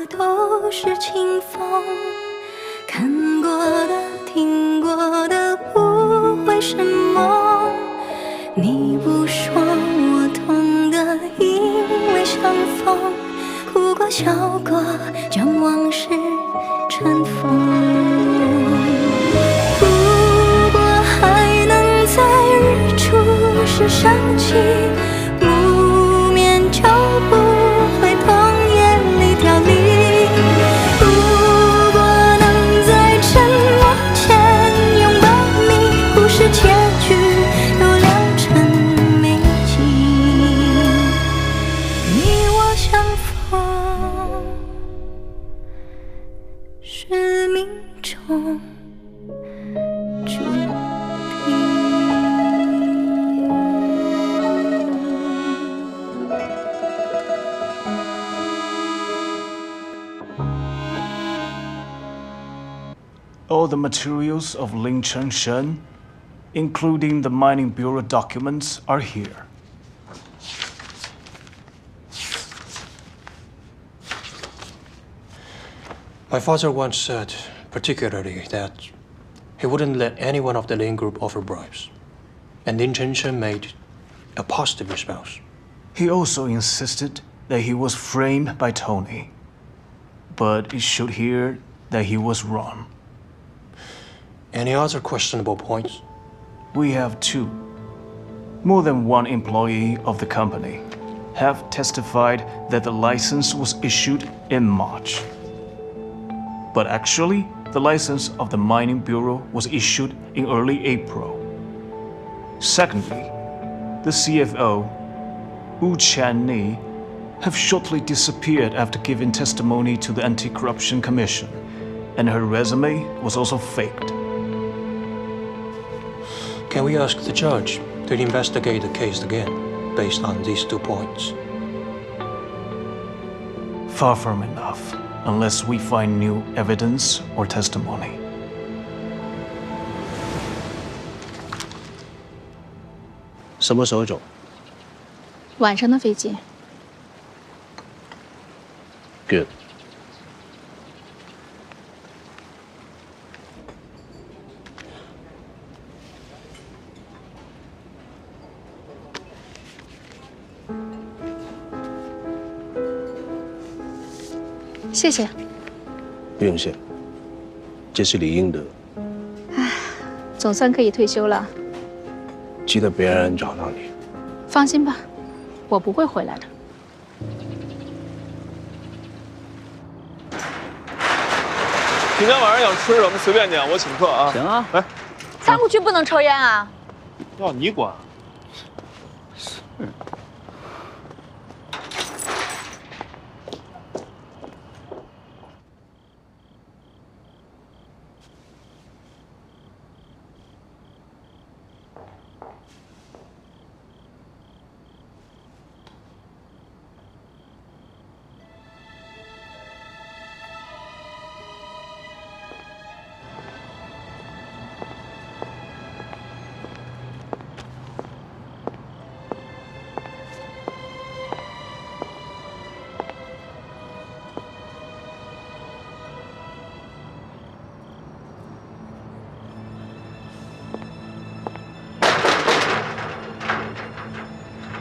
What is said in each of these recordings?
都是清风，看过的、听过的不会是梦。你不说我懂得，因为相逢，哭过笑过，将往事尘封。如果还能在日出时想起，不眠就不会痛夜里凋零。如果能在沉默前拥抱你，故事结局都良辰美景。你我相逢是命中注定。All the materials of Ling Chengshen, including the Mining Bureau documents, are here. My father once said, particularly, that he wouldn't let any one of the Lin Group offer bribes. And Lin Chengshen made a positive response. He also insisted that he was framed by Tony. But it showed here that he was wrong. Any other questionable points? We have two. More than one employee of the company have testified that the license was issued in March. But actually, the license of the Mining Bureau was issued in early April. Secondly, the CFO, Wu Qianni, have shortly disappeared after giving testimony to the Anti-Corruption Commission, and her resume was also faked. Can we ask the judge to investigate the case again, based on these 2 points? Far from enough, unless we find new evidence or testimony. 什么时候走？晚上的飞机。Good。谢谢。不用谢，这是理应的。总算可以退休了。记得别让人找到你。放心吧，我不会回来的。今天晚上想吃什么随便点，我请客啊。行啊，来，仓库区不能抽烟啊。要你管。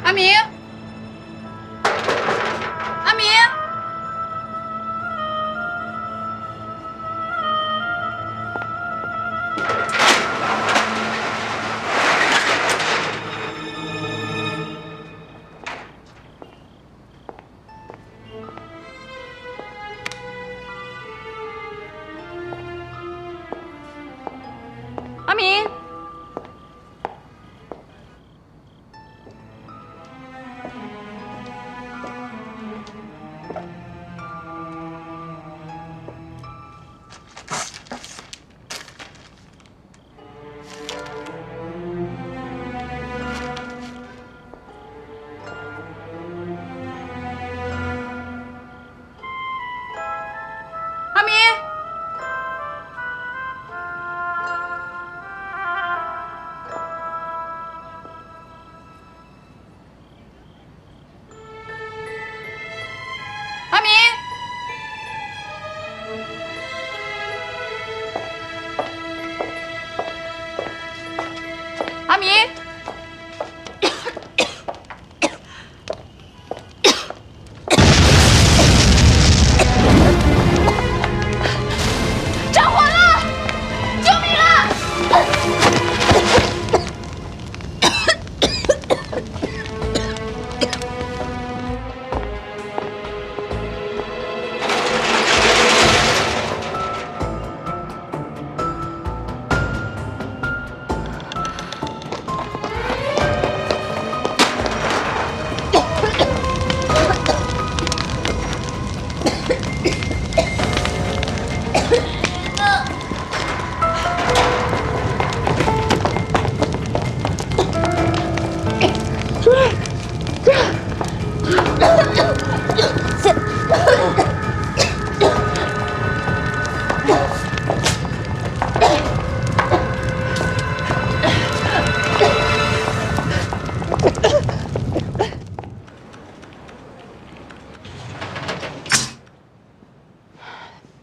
阿明，阿明，阿明。阿明，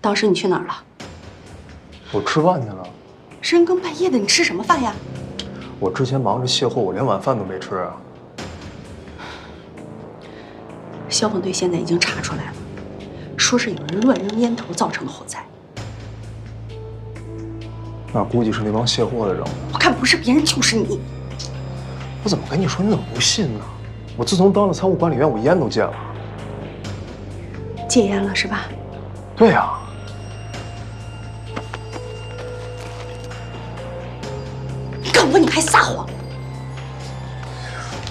当时你去哪儿了？我吃饭去了。深更半夜的，你吃什么饭呀？我之前忙着卸货，我连晚饭都没吃啊。消防队现在已经查出来了，说是有人乱扔烟头造成的火灾。那估计是那帮卸货的扔的。我看不是别人就是你。我怎么跟你说，你怎么不信呢？我自从当了仓库管理员，我烟都戒了。戒烟了是吧？对呀。你告我，你还撒谎！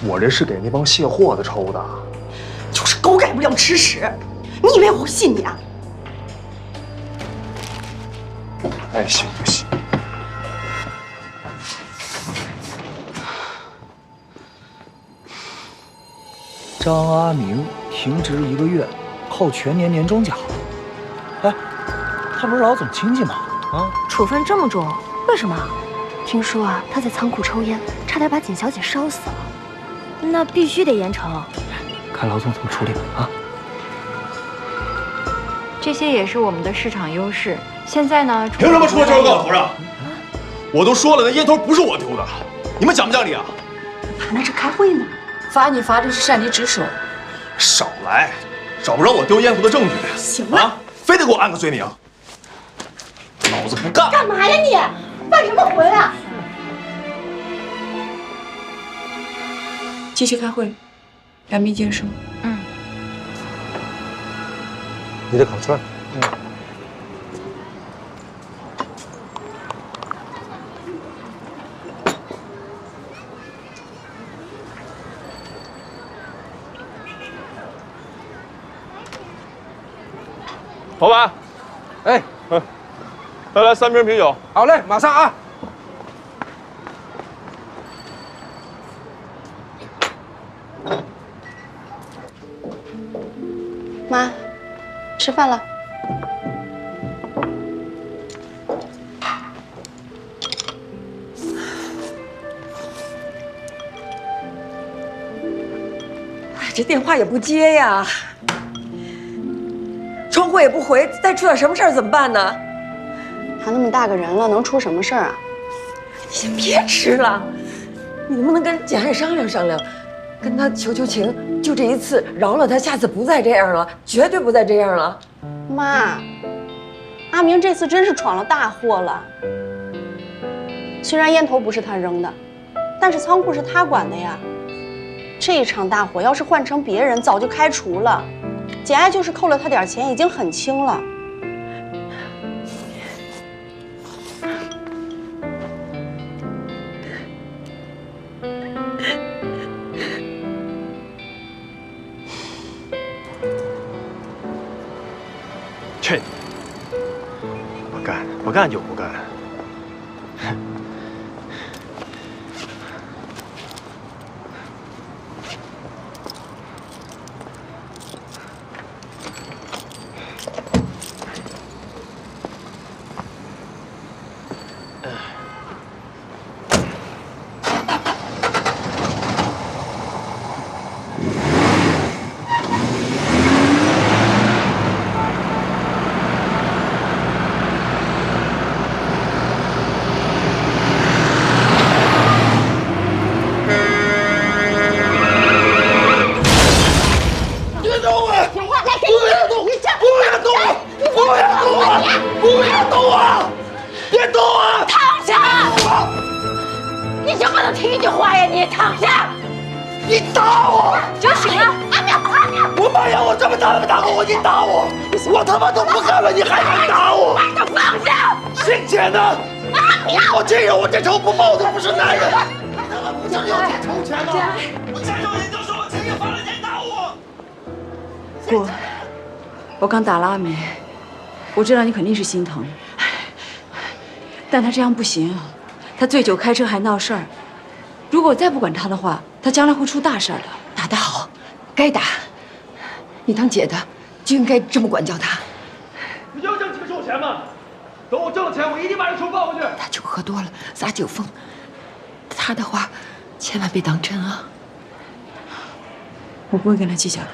我这是给那帮卸货的抽的。就是狗改不了吃屎，你以为我会信你啊？爱信不信。张阿明停职1个月，扣全年年终奖。哎，他不是老总亲戚吗？啊，处分这么重，为什么？听说啊，他在仓库抽烟，差点把景小姐烧死了。那必须得严惩。看老总怎么处理吧。啊，这些也是我们的市场优势。现在呢，凭什么出这个告头上？我都说了，那烟头不是我丢的，你们讲不讲理啊？他那是开会呢。罚你罚的是擅离职守。少来，找不着我丢烟头的证据。行了，啊，非得给我按个罪名，老子不干！干嘛呀你？犯什么浑啊？继续开会，两名监书。你的烤串。老板，哎，再来3瓶啤酒。好嘞，马上啊。妈，吃饭了。这电话也不接呀，窗户也不回，再出点什么事儿怎么办呢？他那么大个人了，能出什么事儿啊？你先别吃了，你能不能跟简爱商量商量，跟他求求情，就这一次饶了他，下次不再这样了，绝对不再这样了。妈，阿明这次真是闯了大祸了。虽然烟头不是他扔的，但是仓库是他管的呀。这场大火要是换成别人，早就开除了。简爱就是扣了他点钱，已经很轻了。去！不干，不干就不干。我他妈都不干了，你还敢打我？把他放下！姓简的，我这人我这仇不报的不是男人。你他妈不就是要这仇钱吗？我加州人就说我前天发了钱打我。姑，我刚打了阿梅，我知道你肯定是心疼，但他这样不行，他醉酒开车还闹事儿，如果我再不管他的话，他将来会出大事儿的。打得好，该打。你当姐的就应该这么管教他。你要挣几个臭钱吗？等我挣了钱，我一定把这仇报回去。他酒喝多了，撒酒疯，他的话千万别当真啊！我不会跟他计较的。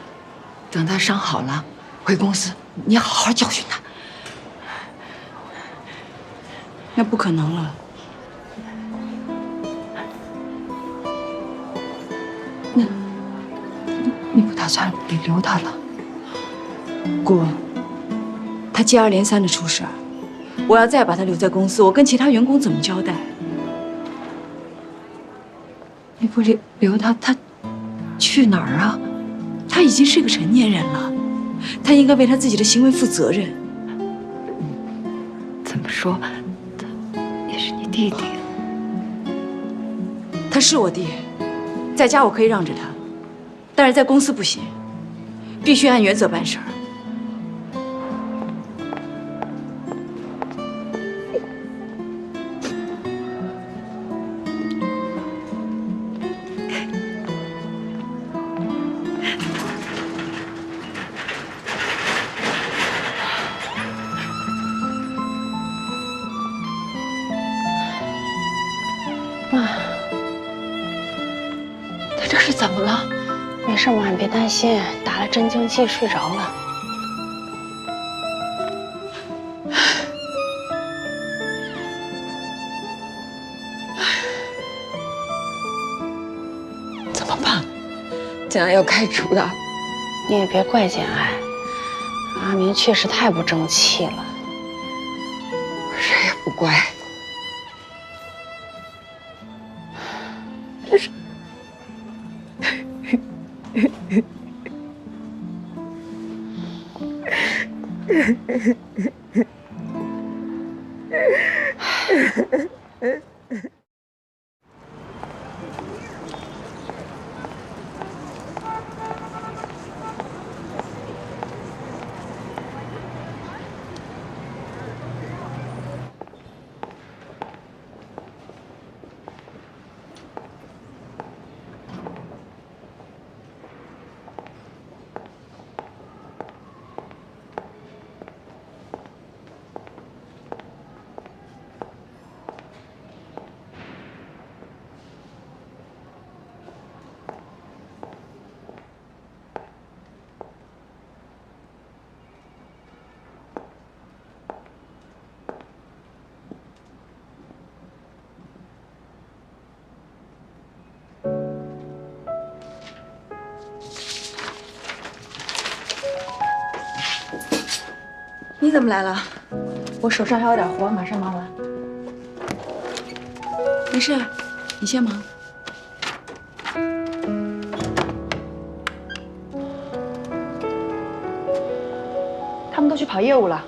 等他伤好了，回公司你好好教训他。那不可能了。那，你不打算留他了？姑，他接二连三的出事儿，我要再把他留在公司，我跟其他员工怎么交代？你不留他，他去哪儿啊？他已经是个成年人了，他应该为他自己的行为负责任。怎么说，他也是你弟弟。他是我弟，在家我可以让着他，但是在公司不行，必须按原则办事儿。妈，他这是怎么了？没事，妈，你别担心，打了镇静剂，睡着了。怎么办？简爱要开除的。你也别怪简爱，阿明确实太不争气了。谁也不怪。你怎么来了？我手上还有点活，马上忙完。没事，你先忙。他们都去跑业务了。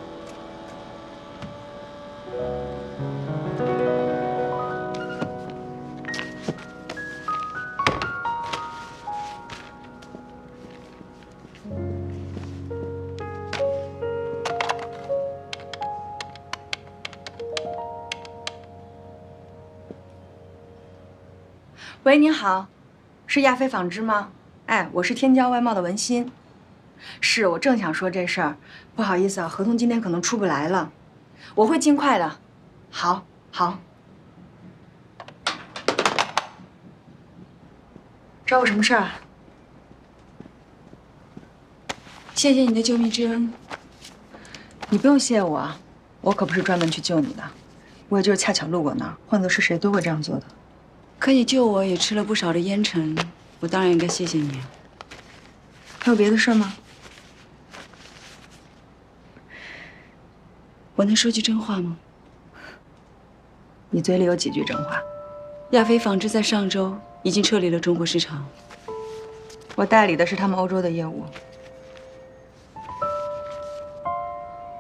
喂，您好，是亚飞纺织吗？哎，我是天骄外贸的文心。是我正想说这事儿，不好意思啊，合同今天可能出不来了，我会尽快的。好，好。找我什么事儿啊？谢谢你的救命之恩。你不用谢我啊，我可不是专门去救你的，我也就是恰巧路过那儿，换做是谁都会这样做的。可你救我也吃了不少的烟尘，我当然应该谢谢你。还有别的事吗？我能说句真话吗？你嘴里有几句真话？亚飞纺织在上周已经撤离了中国市场，我代理的是他们欧洲的业务。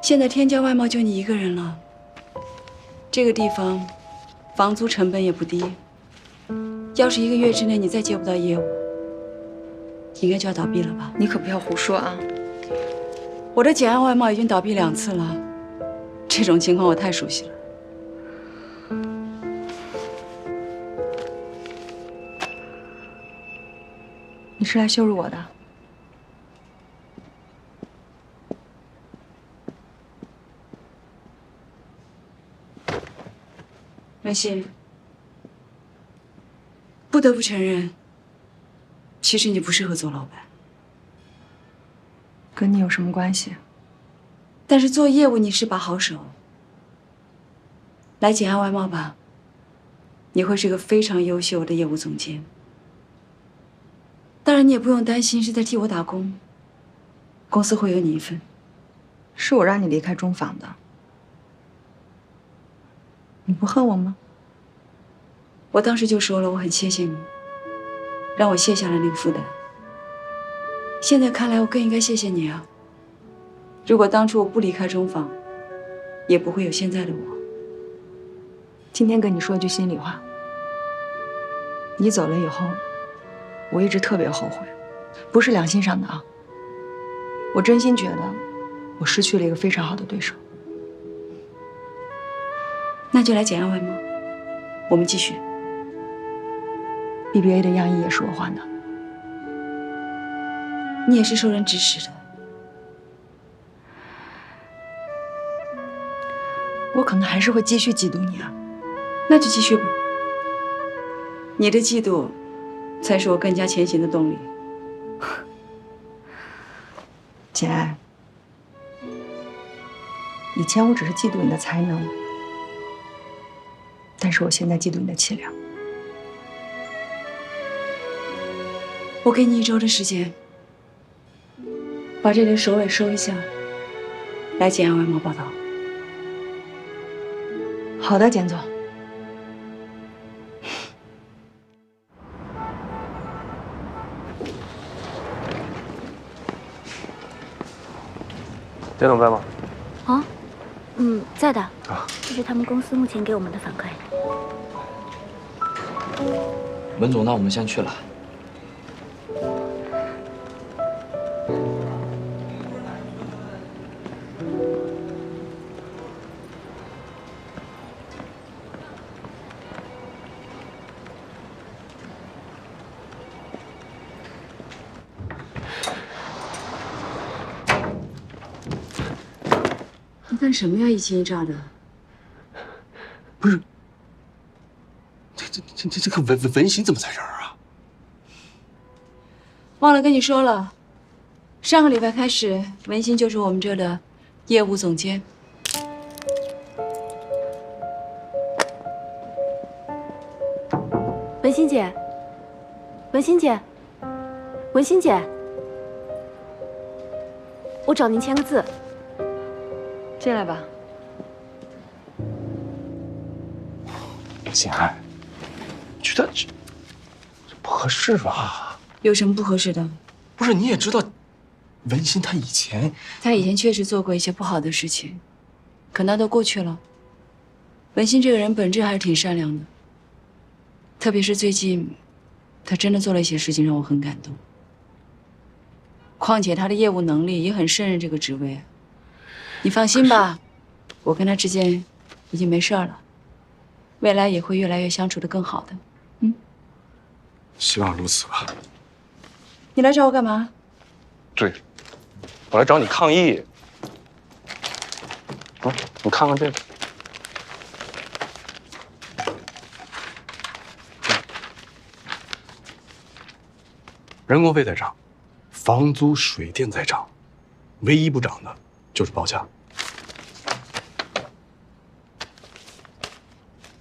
现在天骄外贸就你一个人了，这个地方房租成本也不低。要是1个月之内你再接不到业务，应该就要倒闭了吧？你可不要胡说啊！我的简爱外贸已经倒闭2次了，这种情况我太熟悉了。你是来羞辱我的？文心，不得不承认，其实你不适合做老板。跟你有什么关系？但是做业务你是把好手，来简安外贸吧，你会是个非常优秀的业务总监。当然，你也不用担心是在替我打工，公司会有你一份。是我让你离开中纺的，你不恨我吗？我当时就说了，我很谢谢你，让我卸下了那个负担。现在看来，我更应该谢谢你啊！如果当初我不离开中纺，也不会有现在的我。今天跟你说一句心里话，你走了以后，我一直特别后悔，不是良心上的啊。我真心觉得我失去了一个非常好的对手。那就来简安外贸，我们继续。BBA 的样衣也是我换的。你也是受人指使的。我可能还是会继续嫉妒你啊。那就继续吧。你的嫉妒，才是我更加前行的动力。简爱，以前我只是嫉妒你的才能，但是我现在嫉妒你的气量。我给你1周的时间，把这里的首尾收一下，来简安外贸报道。好的，简总。简总在吗？啊，在的。这是他们公司目前给我们的反馈。文总，那我们先去了。你干什么呀？一惊一乍的。不是，这个文心怎么在这儿啊？忘了跟你说了，上个礼拜开始，文心就是我们这的业务总监。文心姐，文心姐，文心姐，我找您签个字。进来吧。简爱，觉得这不合适吧？有什么不合适的？不是，你也知道，文心她以前确实做过一些不好的事情，可那都过去了。文心这个人本质还是挺善良的，特别是最近，她真的做了一些事情让我很感动。况且她的业务能力也很胜任这个职位。你放心吧，我跟她之间已经没事了，未来也会越来越相处得更好的。希望如此吧。你来找我干嘛？对，我来找你抗议。你看看这个。人工费在涨，房租、水电在涨，唯一不涨的就是报价。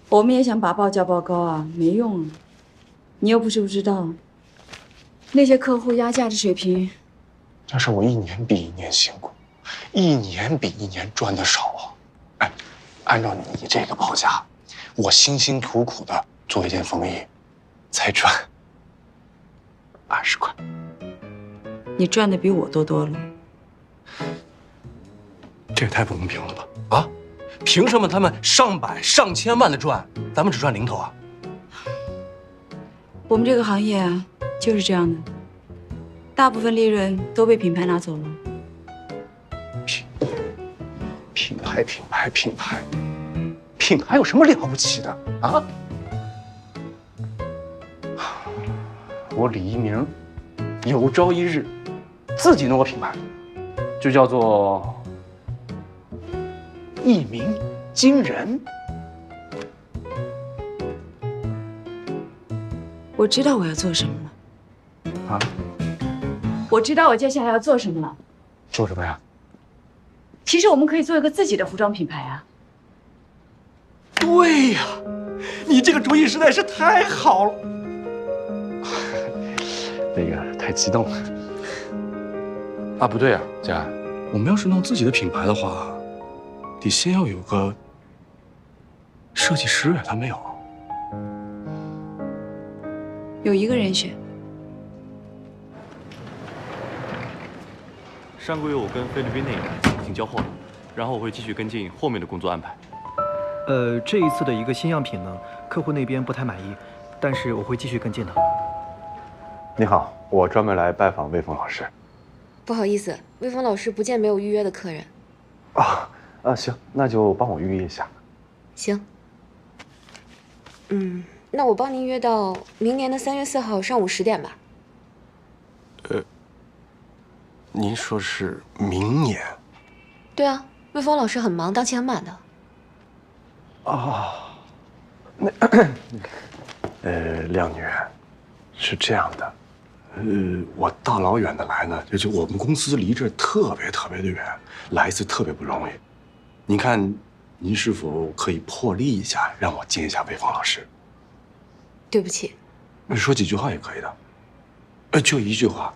我们也想把报价报高啊，没用啊！你又不是不知道，那些客户压价的水平。但是我一年比一年辛苦，一年比一年赚的少啊！哎，按照你这个报价，我辛辛苦苦的做一件风衣，才赚20块。你赚的比我多了。这也太不公平了吧！啊，凭什么他们上百上千万的赚，咱们只赚零头啊？我们这个行业啊，就是这样的，大部分利润都被品牌拿走了。品牌有什么了不起的啊？我李一鸣有朝一日自己弄个品牌，就叫做一鸣惊人。我知道我要做什么了。啊？我知道我接下来要做什么了。做什么呀？其实我们可以做一个自己的服装品牌啊。对呀，你这个主意实在是太好了。那个太激动了。啊，不对啊，佳安，我们要是弄自己的品牌的话，得先要有个设计师呀，他没有。有一个人选。上个月我跟菲律宾那一单已经交货了，然后我会继续跟进后面的工作安排。这一次的一个新样品呢，客户那边不太满意，但是我会继续跟进的。你好，我专门来拜访魏峰老师。不好意思，魏峰老师不见没有预约的客人。行，那就帮我预约一下。行。那我帮您约到明年的3月4号上午10点吧。您说是明年？对啊，魏峰老师很忙，档期很满的。靓女，是这样的，我大老远的来呢，就我们公司离这特别的远，来一次特别不容易。您看，您是否可以破例一下，让我见一下魏峰老师？对不起，说几句话也可以的，就一句话。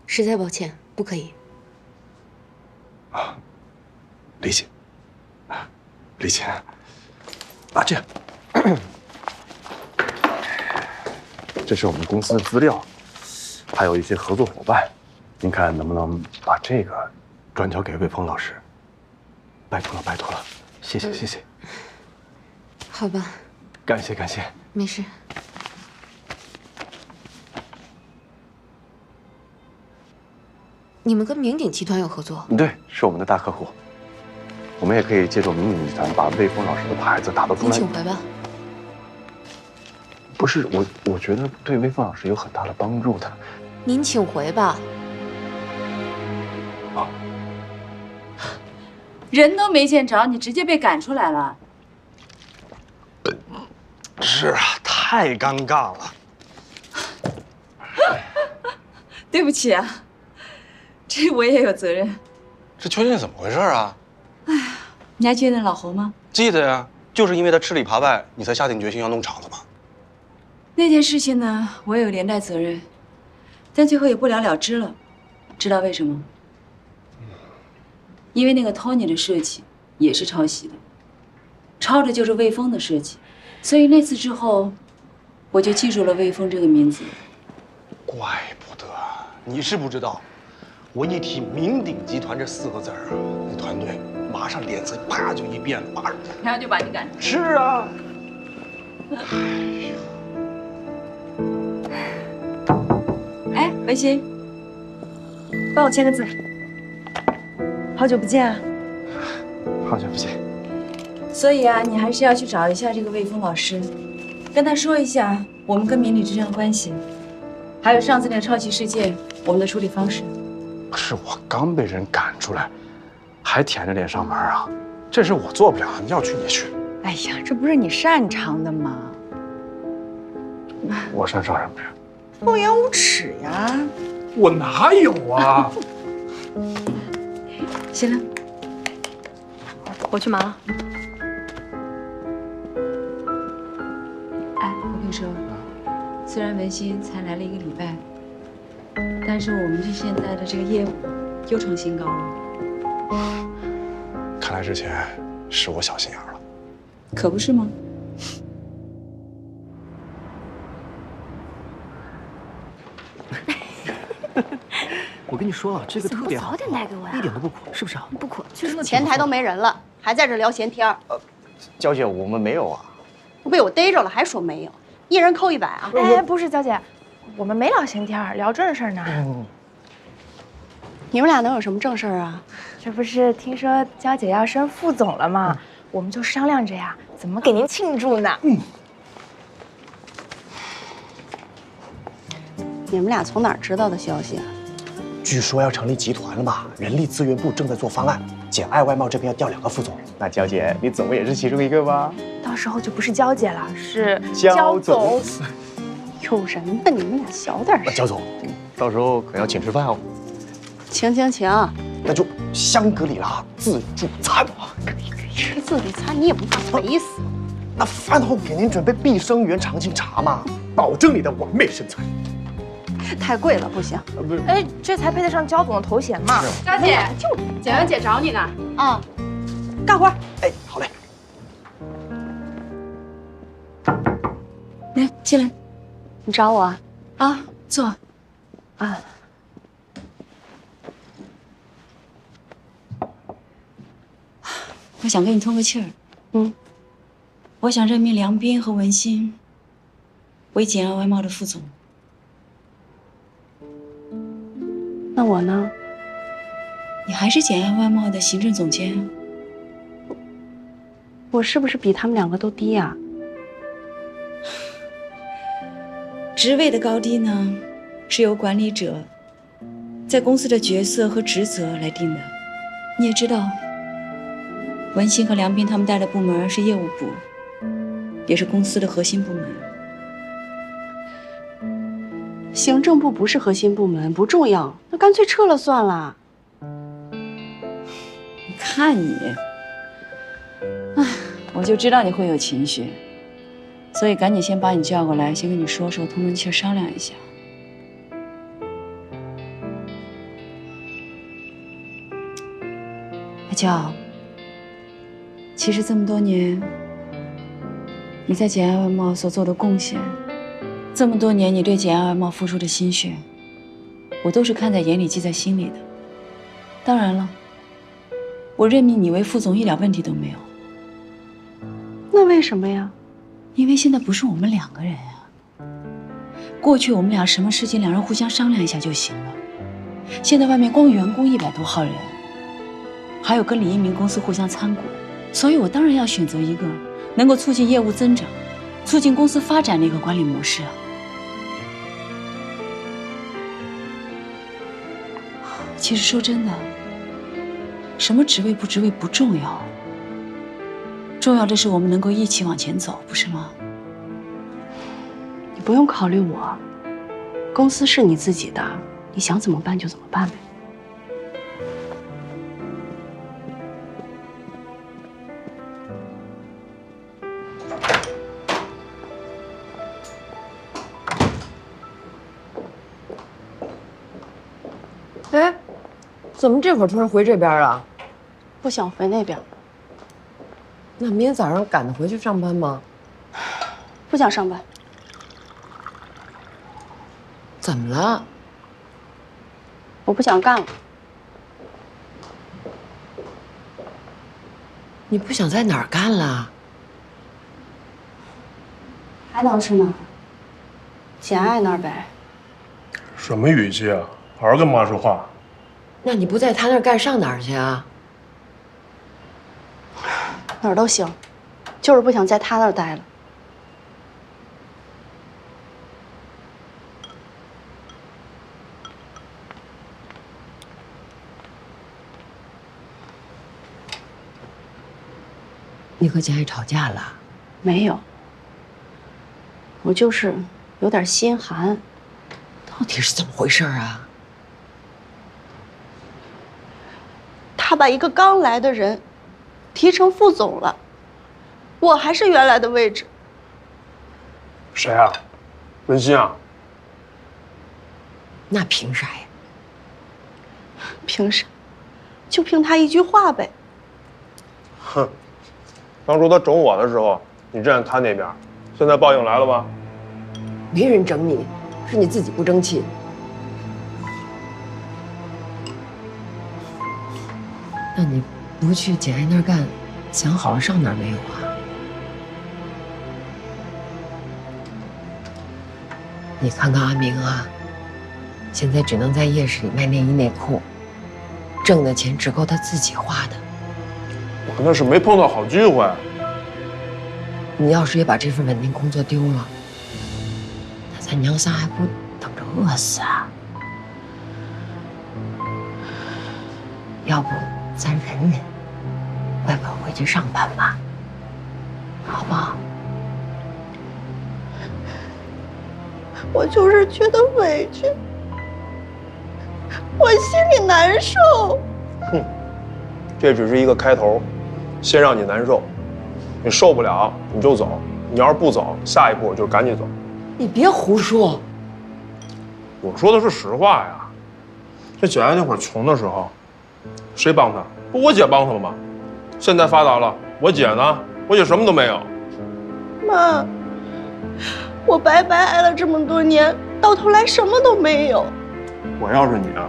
实在抱歉，不可以。理解。理解。这样，这是我们公司的资料，还有一些合作伙伴，您看能不能把这个转交给魏峰老师？拜托了，谢谢。好吧。感谢。没事。你们跟明鼎集团有合作？对，是我们的大客户。我们也可以借助明鼎集团把魏峰老师的牌子打到出来。您请回吧。不是我觉得对魏峰老师有很大的帮助的。您请回吧。人都没见着，你直接被赶出来了。是啊，太尴尬了。对不起啊，这我也有责任。这究竟怎么回事啊？你还记得老侯吗？记得呀，就是因为他吃里扒外，你才下定决心要弄厂子嘛。那件事情呢，我也有连带责任，但最后也不了了之了。知道为什么？因为那个 Tony 的设计也是抄袭的，抄的就是魏峰的设计，所以那次之后，我就记住了魏峰这个名字。怪不得，你是不知道，我一提明鼎集团这4个字啊，那团队马上脸色啪就一变了，然后就把你赶出去。是啊。哎，文心，帮我签个字。好久不见啊！好久不见。所以啊，你还是要去找一下这个魏峰老师，跟他说一下我们跟明鼎之间的关系，还有上次那个抄袭事件我们的处理方式。可是我刚被人赶出来，还舔着脸上班啊！这事我做不了，你要去你去。哎呀，这不是你擅长的吗？我擅长什么呀？厚颜无耻呀！我哪有啊？行了，我去忙了。哎，我跟你说，虽然文心才来了1个礼拜，但是我们这现在的这个业务又创新高了。看来之前是我小心眼了，可不是吗？我跟你说啊，这个特别好，早点带给我呀，一点都不苦，是不是啊？不苦，就是前台都没人了，还在这聊闲天儿。娇姐，我们没有啊。被我逮着了，还说没有，一人扣100啊！哎，不是，娇姐，我们没聊闲天，聊正事呢。你们俩能有什么正事啊？这不是听说娇姐要升副总了吗？我们就商量着呀，怎么给您庆祝呢？你们俩从哪儿知道的消息啊？据说要成立集团了嘛，人力资源部正在做方案，简爱外贸这边要调2个副总。那娇姐，你总也是其中一个吧？到时候就不是娇姐了，是焦总。有人呢，你们俩小点声。焦总，到时候可要请吃饭哦。请，那就香格里拉自助餐。吃自助餐你也不怕肥死。那饭后给您准备碧生源长青茶嘛，保证你的完美身材。太贵了，不行。不是，哎，这才配得上焦总的头衔嘛。佳姐，简元姐找你呢。啊，干活。哎，好嘞。来，进来。你找我啊？啊，坐。啊。我想跟你通个气儿。我想任命梁斌和文心为简爱外贸的副总。那我呢？你还是简爱外贸的行政总监。我是不是比他们两个都低呀？职位的高低呢，是由管理者在公司的角色和职责来定的。你也知道，文心和梁斌他们带的部门是业务部，也是公司的核心部门。行政部不是核心部门，不重要，那干脆撤了算了。你看你，哎，我就知道你会有情绪，所以赶紧先把你叫过来，先跟你说说，通通气商量一下。阿娇，其实这么多年，你在简爱外贸所做的贡献，这么多年你对简爱外贸付出的心血，我都是看在眼里，记在心里的。当然了，我任命你为副总一点问题都没有。那为什么呀？因为现在不是我们两个人啊。过去我们俩什么事情两人互相商量一下就行了，现在外面光员工100多号人，还有跟李一鸣公司互相参股，所以我当然要选择一个能够促进业务增长、促进公司发展的一个管理模式啊。其实说真的，什么职位不职位不重要，重要的是我们能够一起往前走，不是吗？你不用考虑我，公司是你自己的，你想怎么办就怎么办呗。哎，怎么这会儿突然回这边了？不想回那边。那明天早上赶得回去上班吗？不想上班。怎么了？我不想干了。你不想在哪儿干了？还能是哪儿？简爱那儿呗。什么语气啊？好好跟妈说话。那你不在他那儿干，上哪儿去啊？哪儿都行，就是不想在他那儿待了。你和简爱吵架了？没有，我就是有点心寒。到底是怎么回事啊？他把一个刚来的人提成副总了，我还是原来的位置。谁啊？文心啊？那凭啥呀？凭啥？就凭他一句话呗。哼，当初他整我的时候，你站在他那边，现在报应来了吧？没人整你，是你自己不争气。那你不去简爱那儿干，想好了上哪儿没有啊？你看看阿明啊，现在只能在夜市里卖内衣内裤，挣的钱只够他自己花的。我那是没碰到好机会。你要是也把这份稳定工作丢了，那咱娘仨还不等着饿死啊？要不咱忍忍，乖乖回去上班吧，好不好？我就是觉得委屈，我心里难受。哼，这只是一个开头，先让你难受，你受不了你就走，你要是不走，下一步就赶紧走。你别胡说。我说的是实话呀。这简爱那会儿穷的时候，谁帮她？不我姐帮她了吗？现在发达了，我姐呢？我姐什么都没有。妈，我白白挨了这么多年，到头来什么都没有。我要是你啊，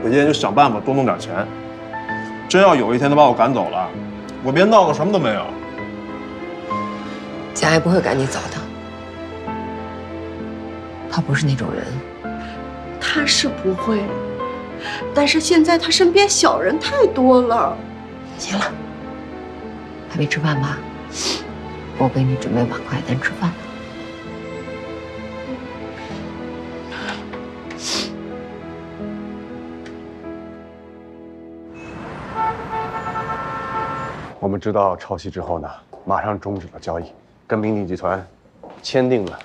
我今天就想办法多弄点钱。真要有一天他把我赶走了，我别闹个什么都没有。简爱不会赶你走的，他不是那种人。他是不会，但是现在他身边小人太多了。行了，还没吃饭吧？我给你准备碗筷，咱吃饭。我们知道抄袭之后呢，马上终止了交易，跟明鼎集团签订了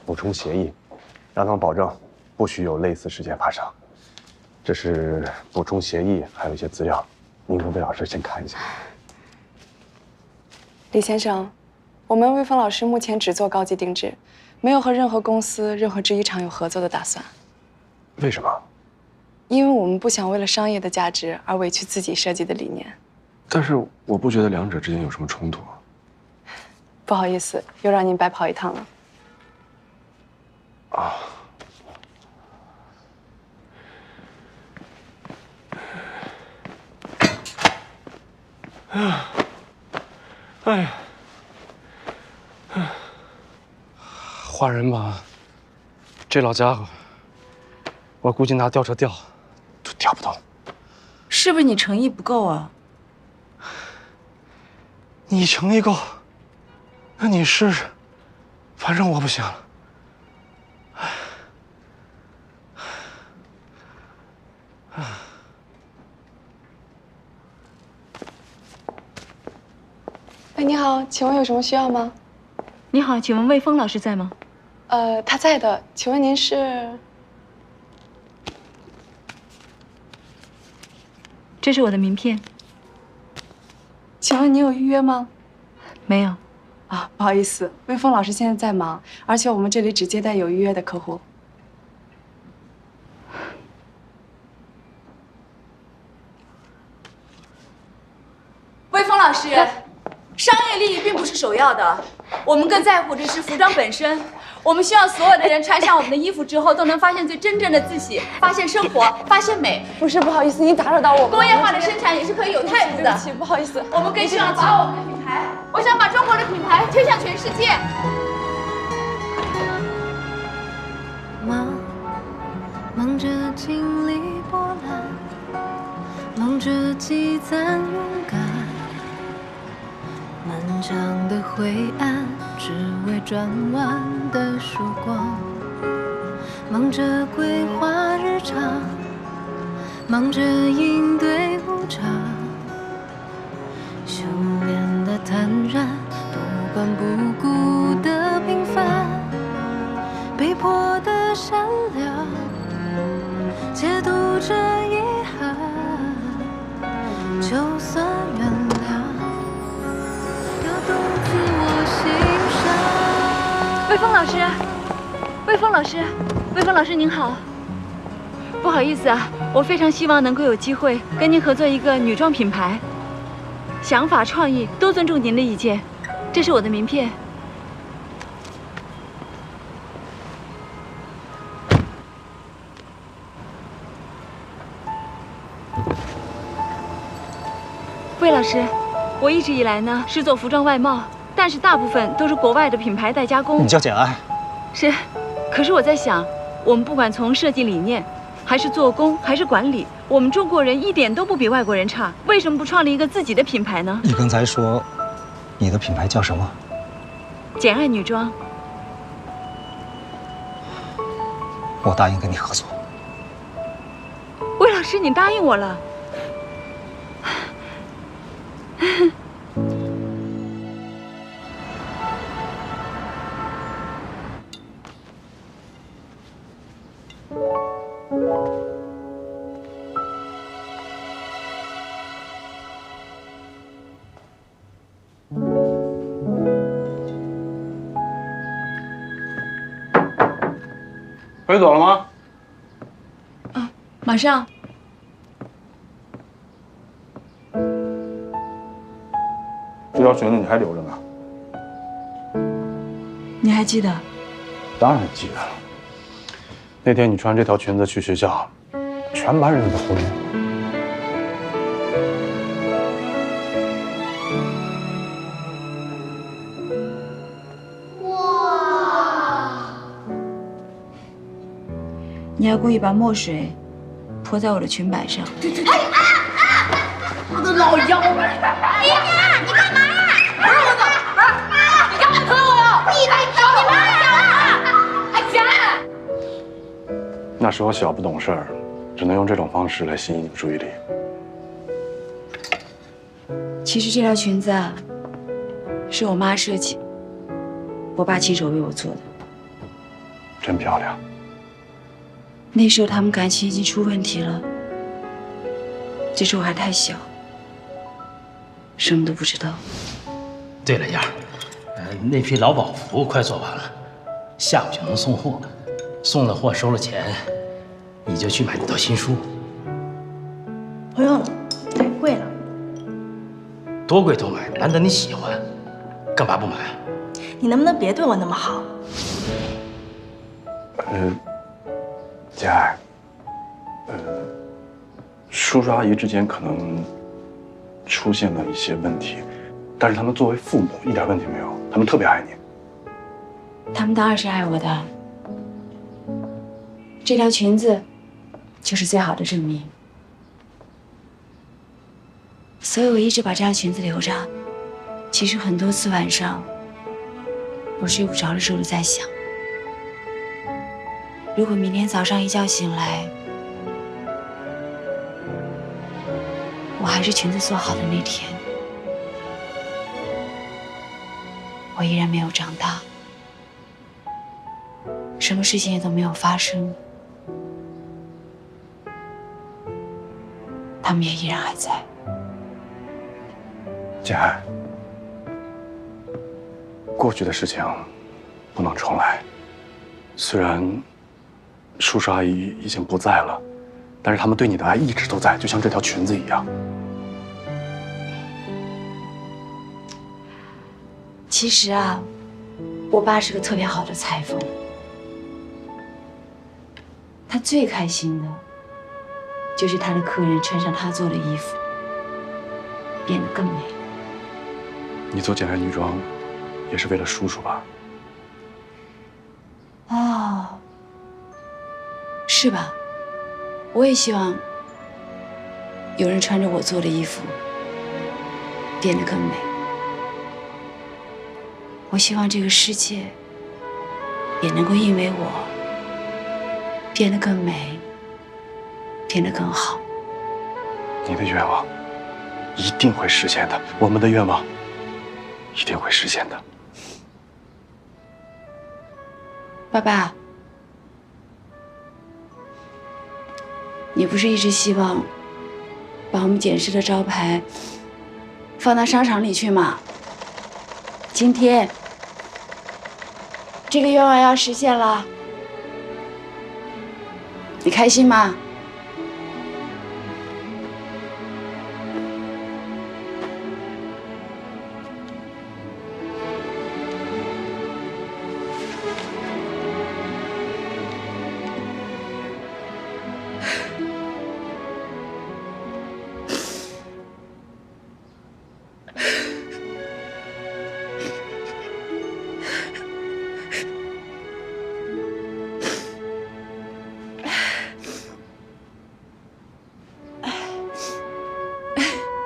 补充协议，让他们保证不许有类似事件发生。这是补充协议，还有一些资料，您跟魏老师先看一下。李先生，我们魏峰老师目前只做高级定制，没有和任何公司、任何制衣厂有合作的打算。为什么？因为我们不想为了商业的价值而委屈自己设计的理念。但是我不觉得两者之间有什么冲突。不好意思，又让您白跑一趟了。啊。哎呀，换人吧，这老家伙，我估计拿吊车吊，都吊不动。是不是你诚意不够啊？你诚意够，那你试试，反正我不行了。哎，你好，请问有什么需要吗？你好，请问魏峰老师在吗？他在的，请问您是？这是我的名片。请问您有预约吗？没有。啊，不好意思，魏峰老师现在在忙，而且我们这里只接待有预约的客户。魏峰老师，商业利益并不是首要的，我们更在乎的是服装本身。我们希望所有的人穿上我们的衣服之后，都能发现最真正的自己，发现生活，发现美。不是，不好意思，您打扰到我们。工业化的生产也是可以有态度的。对不起，不好意思。我们更希望把我们的品牌，我想把中国的品牌推向全世界。忙着经历波澜，忙着积攒勇敢，漫长的灰暗，只为转弯的曙光。忙着规划日常，忙着应对无常，修炼的坦然，不管不顾的平凡，被迫的善良，解读着遗憾，就算原谅，要懂自我欣赏。魏峰老师，魏峰老师，魏峰老师您好。不好意思啊，我非常希望能够有机会跟您合作一个女装品牌，想法创意都尊重您的意见。这是我的名片。魏老师，我一直以来呢是做服装外贸，但是大部分都是国外的品牌代加工。你叫简爱？是，可是我在想，我们不管从设计理念，还是做工，还是管理，我们中国人一点都不比外国人差，为什么不创立一个自己的品牌呢？你刚才说，你的品牌叫什么？简爱女装。我答应跟你合作。魏老师，你答应我了。可以走了吗？马上。这条裙子你还留着呢？你还记得？当然记得了。那天你穿这条裙子去学校，全班人都在呼你。你还故意把墨水泼在我的裙摆上。我的老腰子！妮妮，你干嘛呀？不是我走啊！你干嘛推我呀？你在找你妈呀！哎，姐！那时候小不懂事儿，只能用这种方式来吸引你的注意力。其实这条裙子啊，是我妈设计，我爸亲手为我做的。真漂亮。那时候他们感情已经出问题了，只是我还太小，什么都不知道。对了，燕儿，那批劳保服快做完了，下午就能送货。送了货，收了钱，你就去买那套新书。不用了，太贵了。多贵都买，难得你喜欢，干嘛不买？你能不能别对我那么好？佳爱，叔叔阿姨之间可能出现了一些问题，但是他们作为父母一点问题没有，他们特别爱你。他们当然是爱我的，这条裙子就是最好的证明。所以我一直把这条裙子留着。其实很多次晚上，我睡不着的时候都在想，如果明天早上一觉醒来，我还是裙子做好的那天，我依然没有长大，什么事情也都没有发生，他们也依然还在。佳爱，过去的事情不能重来。虽然叔叔阿姨已经不在了，但是他们对你的爱一直都在，就像这条裙子一样。其实啊，我爸是个特别好的裁缝，他最开心的就是他的客人穿上他做的衣服，变得更美。你做简爱女装，也是为了叔叔吧？哦，是吧？我也希望有人穿着我做的衣服变得更美。我希望这个世界也能够因为我变得更美，变得更好。你的愿望一定会实现的，我们的愿望一定会实现的。爸爸，你不是一直希望把我们简氏的招牌放到商场里去吗？今天这个愿望要实现了，你开心吗？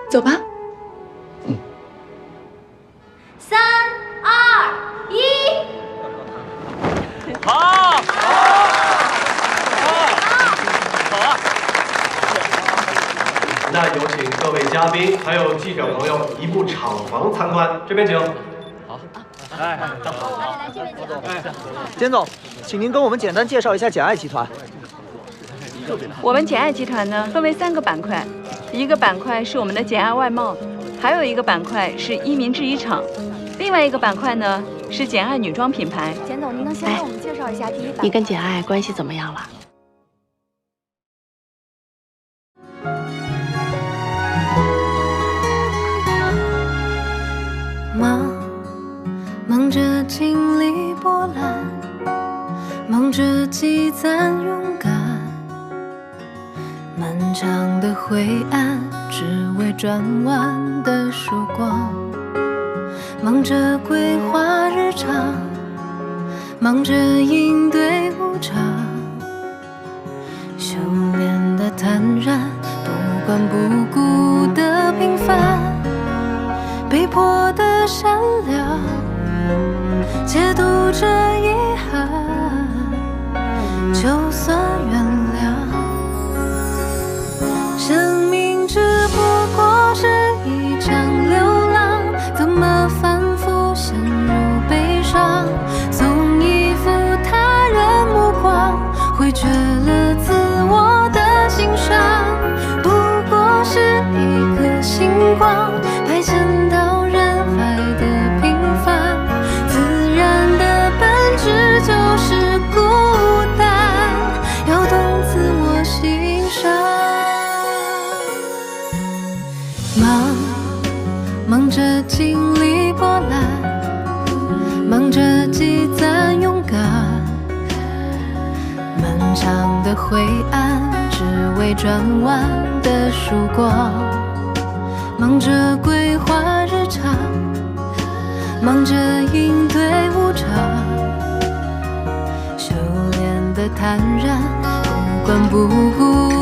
走吧。3、2、1，好，那有请各位嘉宾还有记者朋友移步厂房参观，这边请。好，哎，来这边请。简总，请您跟我们简单介绍一下简爱集团。我们简爱集团呢，分为3个板块，一个板块是我们的简爱外贸，还有一个板块是一鸣制衣厂，另外一个板块呢是简爱女装品牌。简总，您能先给我们介绍一下第一版？你跟简爱关系怎么样了？忙着经历波澜，忙着积攒勇敢，漫长的灰暗，只为转弯的曙光。忙着规划日常，忙着应对无常，修炼的坦然，不管不顾的平凡，被迫的善良，解读着遗憾，就算原谅。生命只不过是一场流浪，怎么反复陷入悲伤，总依附他人目光，回绝了自我的欣赏。不过是一颗星光，排遣到人海的平凡，自然的本质就是孤单，要懂自我欣赏。忙着经历波澜，忙着积攒勇敢，漫长的灰暗，只为转弯的曙光。忙着规划日常，忙着应对无常，修炼的坦然，不管不顾